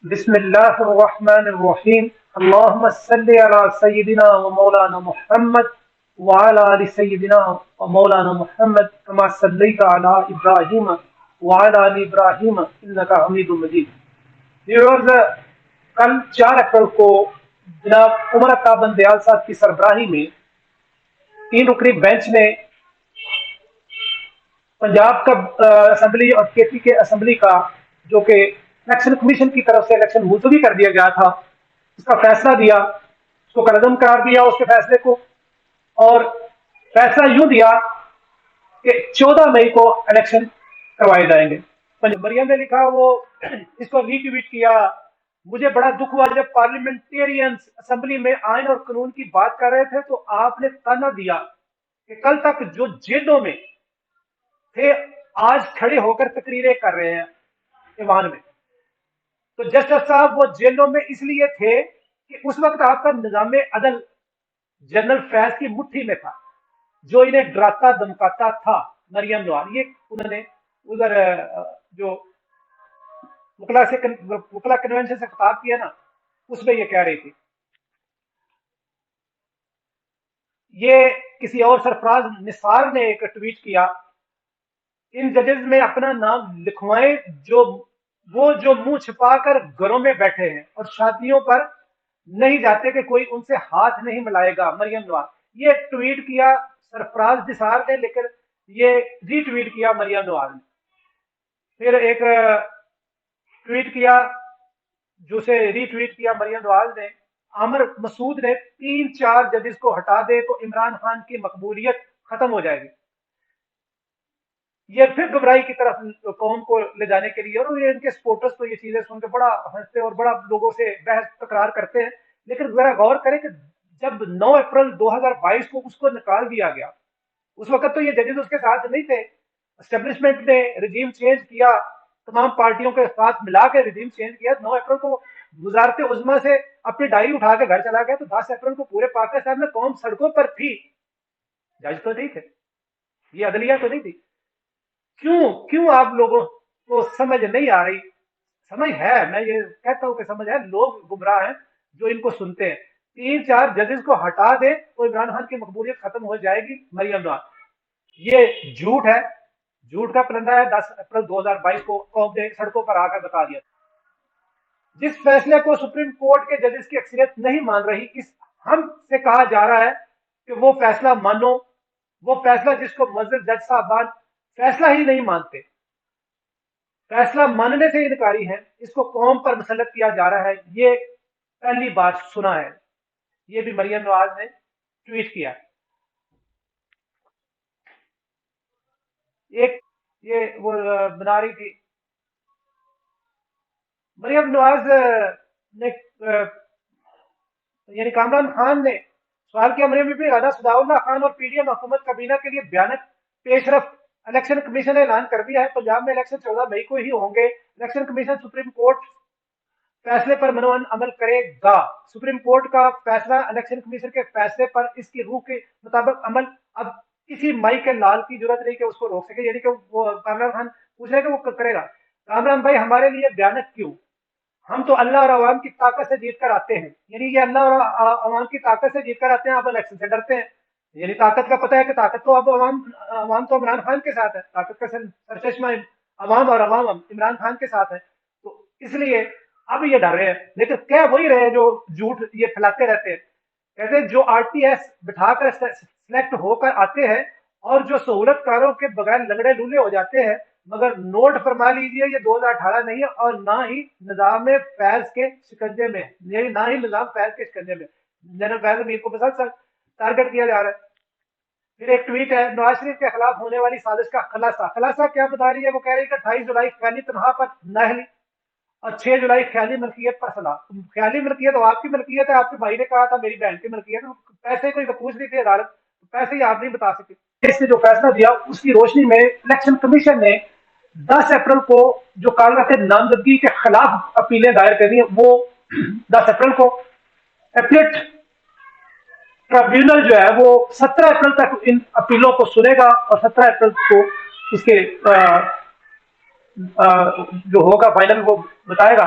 بسم الله الرحمن الرحيم. اللهم صل على سيدنا ومولانا محمد وعلى آل سيدنا ومولانا محمد كما صليت على إبراهيم وعلى آل إبراهيم إنك حميد مجيد. ویورز، کل 4 اپریل کو جناب عمر عطا بندیال صاحب کی سربراہی میں 3 رکنی بینچ نے پنجاب کا اسمبلی اور کے پی کے اسمبلی کا جو کہ الیکشن کمیشن کی طرف سے الیکشن ملتوی کر دیا گیا تھا اس کا فیصلہ دیا، اس کو کالعدم قرار دیا اس کے فیصلے کو، اور فیصلہ یوں دیا کہ 14 مئی کو الیکشن کروائے جائیں گے۔ مریم نے لکھا، وہ اس کو ری ٹویٹ کیا، مجھے بڑا دکھ ہوا جب پارلیمنٹیرینز اسمبلی میں آئین اور قانون کی بات کر رہے تھے تو آپ نے تانا دیا کہ کل تک جو جیلوں میں تھے آج کھڑے ہو کر تقریریں کر رہے ہیں ایوان میں۔ تو جسٹس صاحب وہ جیلوں میں اس لیے تھے کہ اس وقت آپ کا نظام عدل جنرل فیض کی مٹھی میں تھا جو انہیں ڈراتا دمکاتا تھا۔ مریم نواز یہ انہوں نے ادھر جو وکلا کنونشن سے خطاب کیا نا اس میں یہ کہہ رہی تھی۔ یہ کسی اور سرفراز نثار نے ایک ٹویٹ کیا، ان ججز میں اپنا نام لکھوائیں جو منہ چھپا کر گھروں میں بیٹھے ہیں اور شادیوں پر نہیں جاتے کہ کوئی ان سے ہاتھ نہیں ملائے گا۔ مریم نواز یہ ٹویٹ کیا سرفراز نثار نے، لیکن یہ ری ٹویٹ کیا مریم نواز نے۔ پھر ایک ٹویٹ کیا جسے ری ٹویٹ کیا مریم نواز نے، عامر مسعود نے 3-4 ججز کو ہٹا دے تو عمران خان کی مقبولیت ختم ہو جائے گی۔ یہ پھر گمراہی کی طرف قوم کو لے جانے کے لیے، اور ان کے سپورٹرز تو یہ چیزیں سن کے بڑا ہنستے اور بڑا لوگوں سے بحث تکرار کرتے ہیں، لیکن ذرا غور کریں کہ جب 9 اپریل 2022 کو اس کو نکال دیا گیا، اس وقت تو یہ ججز اس کے ساتھ نہیں تھے، اسٹیبلشمنٹ نے رجیم چینج کیا، تمام پارٹیوں کے ساتھ ملا کے رجیم چینج کیا۔ 9 اپریل کو وزارت عظمیٰ سے اپنی ڈائری اٹھا کے گھر چلا گیا، تو 10 اپریل کو پورے پاکستان میں قوم سڑکوں پر تھی، جج تو نہیں تھے، یہ عدلیہ تو نہیں تھی۔ کیوں آپ لوگوں کو سمجھ نہیں آ رہی؟ سمجھ ہے، میں یہ کہتا ہوں کہ سمجھ ہے، لوگ گمراہ ہیں جو ان کو سنتے ہیں۔ 3-4 ججز کو ہٹا دے تو عمران خان کی مقبولیت ختم ہو جائے گی، مریم نواز۔ یہ جھوٹ ہے، جھوٹ کا پرندہ ہے۔ 10 اپریل 2022 کو قوم نے سڑکوں پر آ کر بتا دیا۔ جس فیصلے کو سپریم کورٹ کے ججز کی اکثریت نہیں مان رہی، اس ہم سے کہا جا رہا ہے کہ وہ فیصلہ مانو، وہ فیصلہ جس کو معزز جج صاحبان فیصلہ ہی نہیں مانتے، فیصلہ ماننے سے انکاری ہے، اس کو قوم پر مسلط کیا جا رہا ہے۔ یہ پہلی بات سنا ہے، یہ بھی مریم نواز نے ٹویٹ کیا۔ ایک یہ وہ بنا رہی تھی مریم نواز نے، یعنی کامران خان نے سوال کیا، مریم بی رانا ثناء اللہ خان اور پی ڈی ایم حکومت کابینہ کے لیے بیانک پیش رفت، الیکشن کمیشن نے اعلان کر دیا ہے پنجاب میں الیکشن 14 مئی کو ہی ہوں گے، الیکشن کمیشن سپریم کورٹ فیصلے پر منعقد عمل کرے گا۔ سپریم کورٹ کا فیصلہ الیکشن کمیشن کے فیصلے پر اس کی روح کے مطابق عمل، اب کسی مائی کے لال کی ضرورت نہیں کہ اس کو روک سکے، یعنی کہ وہ کامران خان پوچھ رہے کہ وہ کرے گا۔ کامران بھائی ہمارے لیے بیانک کیوں؟ ہم تو اللہ اور عوام کی طاقت سے جیت کر آتے ہیں، یعنی یہ اللہ اور عوام کی طاقت سے جیت کر آتے ہیں، آپ الیکشن سے ڈرتے ہیں، یعنی طاقت کا پتہ ہے کہ طاقت تو اب عوام تو عمران خان کے ساتھ ہے، طاقت کا سرچشمہ عوام اور عوام عمران خان کے ساتھ ہے، تو اس لیے اب یہ ڈر رہے ہیں، لیکن کیا وہی رہے جو جھوٹ یہ پھیلاتے رہتے ہیں۔ کہتے ہیں جو آر ٹی ایس بٹھا کر سلیکٹ ہو کر آتے ہیں اور جو سہولت کاروں کے بغیر لنگڑے لولے ہو جاتے ہیں، مگر نوٹ فرما لیجئے یہ 2018 نہیں ہے، اور نہ ہی نظام فیض کے شکنجے میں، یعنی نہ ہی نظام فیض کے شکنجے میں، جنرل فیض امیر کو مسلسل ٹارگٹ کیا جا رہا ہے۔ پھر ایک ٹویٹ ہے، نواز شریف کے خلاف ہونے والی سازش کا خلاصہ کیا بتا رہی ہے؟ وہ کہہ رہی ہے کہ 28 جولائی خیالی تنخواہ پر نااہلی اور 6 جولائی خیالی ملکیت پر صلاح۔ خیالی ملکیت تو آپ کی ملکیت ہے، آپ کے بھائی نے کہا تھا میری بہن کی ملکیت، پیسے کوئی پوچھ رہی تھی عدالت، پیسے ہی آپ نہیں بتا سکتے۔ اس نے جو فیصلہ دیا اس کی روشنی میں الیکشن کمیشن نے 10 اپریل کو جو کاغذات نامزدگی کے خلاف اپیلیں دائر کر دی ہیں، وہ 10 اپریل کو اپیلیٹ ٹربیونل جو ہے وہ 17 اپریل تک ان اپیلوں کو سنے گا، اور 17 اپریل کو اس کے جو ہوگا فائنل وہ بتائے گا۔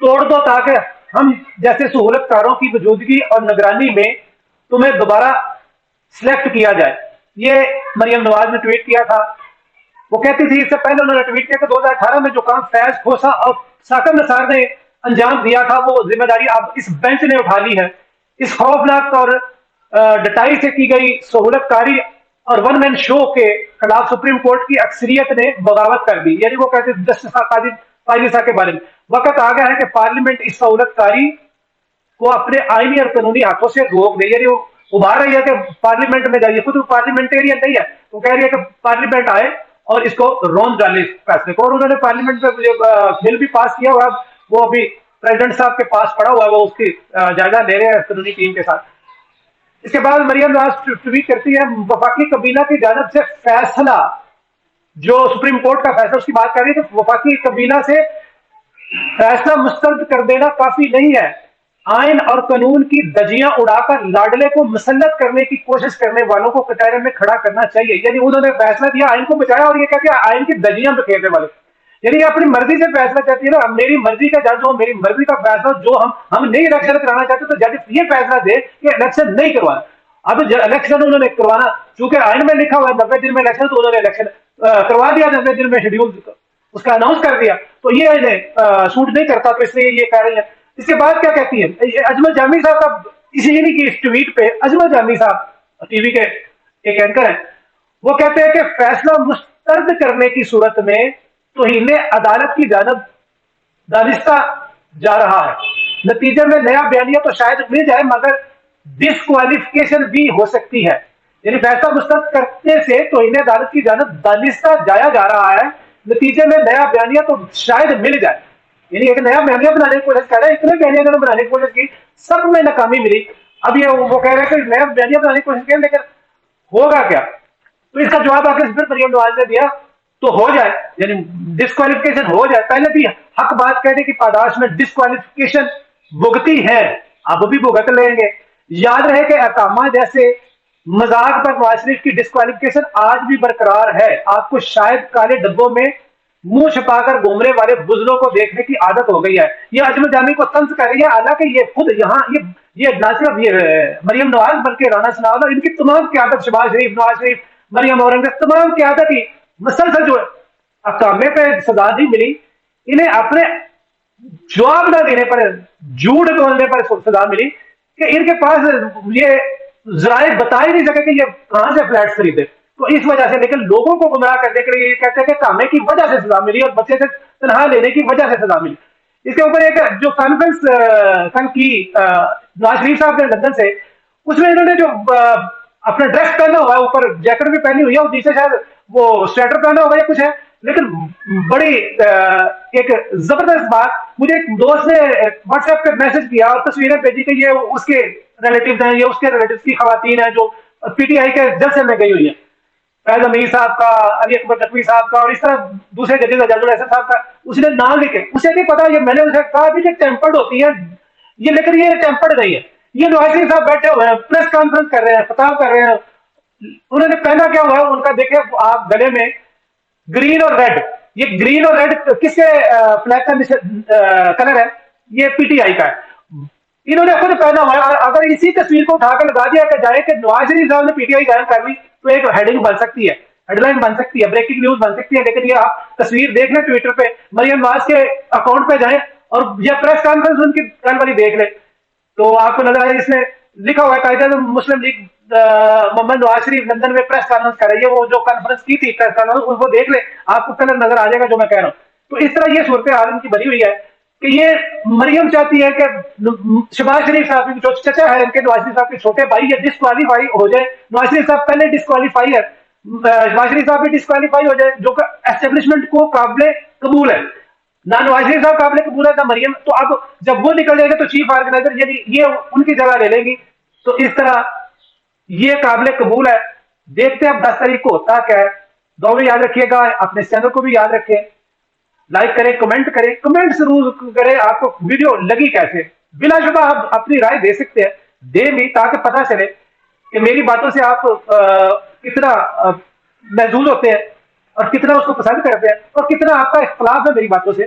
توڑ دو تاکہ ہم جیسے سہولت کاروں کی موجودگی اور نگرانی میں تمہیں دوبارہ سلیکٹ کیا جائے. یہ مریم نواز نے ٹویٹ کیا تھا. وہ کہتی تھی اس سے پہلے انہوں نے ٹویٹ کیا کہ 2018 میں جو کام فیض کھوسا اور ثاقب نثار نے انجام دیا تھا وہ ذمہ داری اب اس بینچ نے اٹھا لی ہے. اس خوفناک اور ڈٹائی سے کی گئی سہولت کاری اور ون مین شو کے خلاف سپریم کورٹ کی اکثریت نے بغاوت کر دی. یعنی وہ کہتے جسٹس قاضی صاحب کے بارے میں وقت آ گیا ہے کہ پارلیمنٹ اس سہولت کاری کو اپنے آئینی اور قانونی ہاتھوں سے روک دے. یعنی وہ ابھار رہی ہے کہ پارلیمنٹ میں جائیے, خود پارلیمنٹیرین نہیں ہے, وہ کہہ رہی ہے کہ پارلیمنٹ آئے اور اس کو رون ڈالے اس فیصلے کو. اور انہوں نے پارلیمنٹ میں بل بھی پاس کیا ہوا, وہ ابھی پریزیڈنٹ صاحب کے پاس پڑا ہوا ہے, وہ اس کی جائزہ لے رہے ہیں قانونی ٹیم کے ساتھ. اس کے بعد مریم نواز ٹویٹ کرتی ہے وفاقی کابینہ کی جانب سے فیصلہ, جو سپریم کورٹ کا فیصلہ اس کی بات کر رہی ہے کہ وفاقی کابینہ سے فیصلہ مسترد کر دینا کافی نہیں ہے. آئین اور قانون کی دجیاں اڑا کر لاڈلے کو مسلط کرنے کی کوشش کرنے والوں کو کٹہرے میں کھڑا کرنا چاہیے. یعنی انہوں نے فیصلہ دیا, آئین کو بچایا, اور یہ کہتے ہیں آئین کی دجیاں بکھیرنے والے. یعنی اپنی مرضی سے فیصلہ کرتی ہے نا, میری مرضی کا جج ہو, میری مرضی کا فیصلہ جو ہم نہیں الیکشن کرانا چاہتے تو جج یہ فیصلہ دے کہ الیکشن نہیں کروانا. اب الیکشن انہوں نے کروانا, چونکہ آئین میں لکھا ہوا ہے 90 دن میں الیکشن, تو انہوں نے الیکشن کروا دیا 90 دن میں شیڈیول اس کا اناؤنس کر دیا, تو یہ انہیں سوٹ نہیں کرتا, تو اس لیے یہ کہہ رہی ہیں. اس کے بعد کیا کہتی ہے اجمل جامی صاحب کا, اسی کی اس ٹویٹ پہ اجمل جامی صاحب ٹی وی کے ایک اینکر ہیں, وہ کہتے ہیں کہ فیصلہ مسترد کرنے کی صورت میں توہین عدالت کی جانب دانستہ جا رہا ہے. نتیجے میں نیا بیانیہ تو شاید مل جائے مگر ڈسکوالیفکیشن بھی ہو سکتی ہے. یعنی فیصلہ مسترد کرنے سے توہین عدالت کی جانب دانستہ جایا جا رہا ہے, نتیجے میں نیا بیانیہ تو شاید مل جائے. یعنی ایک نیا بیانیہ بنانے کی کوشش کر رہے ہیں, اتنے بیانیہ انہوں نے بنانے کی کوشش کی, سب میں ناکامی ملی. اب یہ وہ کہہ رہے ہیں کہ نیا بیانیہ بنانے کی کوشش کی, لیکن ہوگا کیا؟ تو اس کا جواب آ کے پھر مریم نواز نے دیا تو ہو جائے, یعنی ڈسکوالیفکیشن ہو جائے. پہلے بھی حق بات کہنے کی پاداش میں ڈسکوالیفکیشن بھگتی ہے, اب بھی بھگت لیں گے. یاد رہے کہ اقامہ جیسے مذاق پر نواز شریف کی ڈسکوالیفکیشن آج بھی برقرار ہے. آپ کو شاید کالے ڈبوں میں منہ چھپا کر گھومنے والے بزرگوں کو دیکھنے کی عادت ہو گئی ہے. یہ اجمل جامی کو طنز کر رہی ہے, حالانکہ یہ خود یہاں یہ نہ صرف یہ مریم نواز بلکہ رانا ثناءاللہ, ان کی تمام قیادت, شہباز شریف, نواز شریف, مریم اورنگزیب, تمام قیادت ہی مسلسل جو اقامے پہ سزا نہیں ملی, انہیں اپنے جواب نہ دینے پر, جھوٹ بولنے پر سزا ملی کہ ان کے پاس یہ ذرائع بتا ہی نہیں سکے کہ یہ کہاں سے فلیٹ خریدے. تو اس وجہ سے, لیکن لوگوں کو گمراہ کرنے کے لیے یہ کہتے ہیں کہ کامے کی وجہ سے سزا ملی اور بچے سے تنہا لینے کی وجہ سے سزا ملی. اس کے اوپر ایک جو کانفرنس کل کی نواز شریف صاحب نے لندن سے, اس میں انہوں نے جو اپنا ڈریس پہنا ہوا ہے, اوپر جیکٹ بھی پہنی ہوئی ہے اور نیچے شاید وہ سویٹر پہنا ہوا ہے یا کچھ ہے, لیکن بڑی ایک زبردست بات, مجھے ایک دوست نے واٹس ایپ پہ میسج کیا اور تصویریں بھیجی کہ یہ اس کے ریلیٹیوز ہیں, یہ اس کے ریلیٹیوز کی خواتین ہیں جو پی ٹی آئی کے جلسے میں گئی ہوئی ہیں, فیض امیر صاحب کا, علی اکبر نقوی صاحب کا, اور اس طرح دوسرے ججز اجاز الحسن صاحب کا. اس نے نام لکھے, اسے نہیں پتا, یہ میں نے اسے کہا بھی کہ ٹیمپرڈ ہوتی ہے یہ, لیکن یہ ٹیمپرڈ نہیں ہے. یہ نواز شریف صاحب بیٹھے ہوئے ہیں, پریس کانفرنس کر رہے ہیں, خطاب کر رہے ہیں, انہوں نے پہنا کیا ہوا ہے ان کا دیکھیں آپ گلے میں گرین اور ریڈ. یہ گرین اور ریڈ کس کے فلیگ کا کلر ہے؟ یہ پی ٹی آئی کا ہے. انہوں نے خود پہنا ہوا ہے. اگر اسی تصویر کو اٹھا کر لگا دیا کہ جائے کہ نواز شریف صاحب نے پی ٹی آئی جوائن کر لی تو ایک ہیڈنگ بن سکتی ہے, ہیڈ لائن بن سکتی ہے, بریکنگ نیوز بن سکتی ہے. لیکن یہ آپ تصویر دیکھ لیں ٹویٹر پہ, مریم نواز کے اکاؤنٹ پہ جائیں اور یہ پریس کانفرنس ان کی کل والی دیکھ لیں تو آپ کو نظر آئے, اس میں لکھا ہوا ہے قائد مسلم لیگ محمد نواز شریف لندن میں پریس کانفرنس کر رہی ہے. وہ جو کانفرنس کی تھی پریس کانفرنس وہ دیکھ لیں, آپ کو کلر نظر آ جائے گا جو میں کہہ رہا ہوں. تو اس طرح یہ صورتحال ان کی بنی ہوئی ہے کہ یہ مریم چاہتی ہے کہ شہباز شریف صاحب جو چچا ہے ان کے, نواز شریف صاحب کے چھوٹے بھائی ہے, ڈسکوالیفائی ہو جائے. نواز شریف صاحب پہلے ڈسکوالیفائی ہے, شہباز شریف صاحب بھی ڈسکوالیفائی ہو جائے, جو کہ اسٹیبلشمنٹ کو قابل قبول ہے. نہ نواز شریف صاحب قابل قبول ہے نہ مریم. تو اب جب وہ نکل جائے گا تو چیف آرگنائزر یعنی یہ ان کی جگہ لے لیں گی. تو اس طرح یہ قابل قبول ہے. دیکھتے ہیں اب 10 تاریخ کو ہوتا کیا ہے. دعا میں یاد رکھیے گا, اپنے چینل کو بھی یاد رکھیں, لائک کریں, کمنٹ کریں, کمنٹ ضرور کریں آپ کو ویڈیو لگی کیسے. بلا شبہ آپ اپنی رائے دے سکتے ہیں, دے بھی, تاکہ پتہ چلے کہ میری باتوں سے آپ کتنا محظوظ ہوتے ہیں اور کتنا اس کو پسند کرتے ہیں اور کتنا آپ کا اختلاف ہے میری باتوں سے.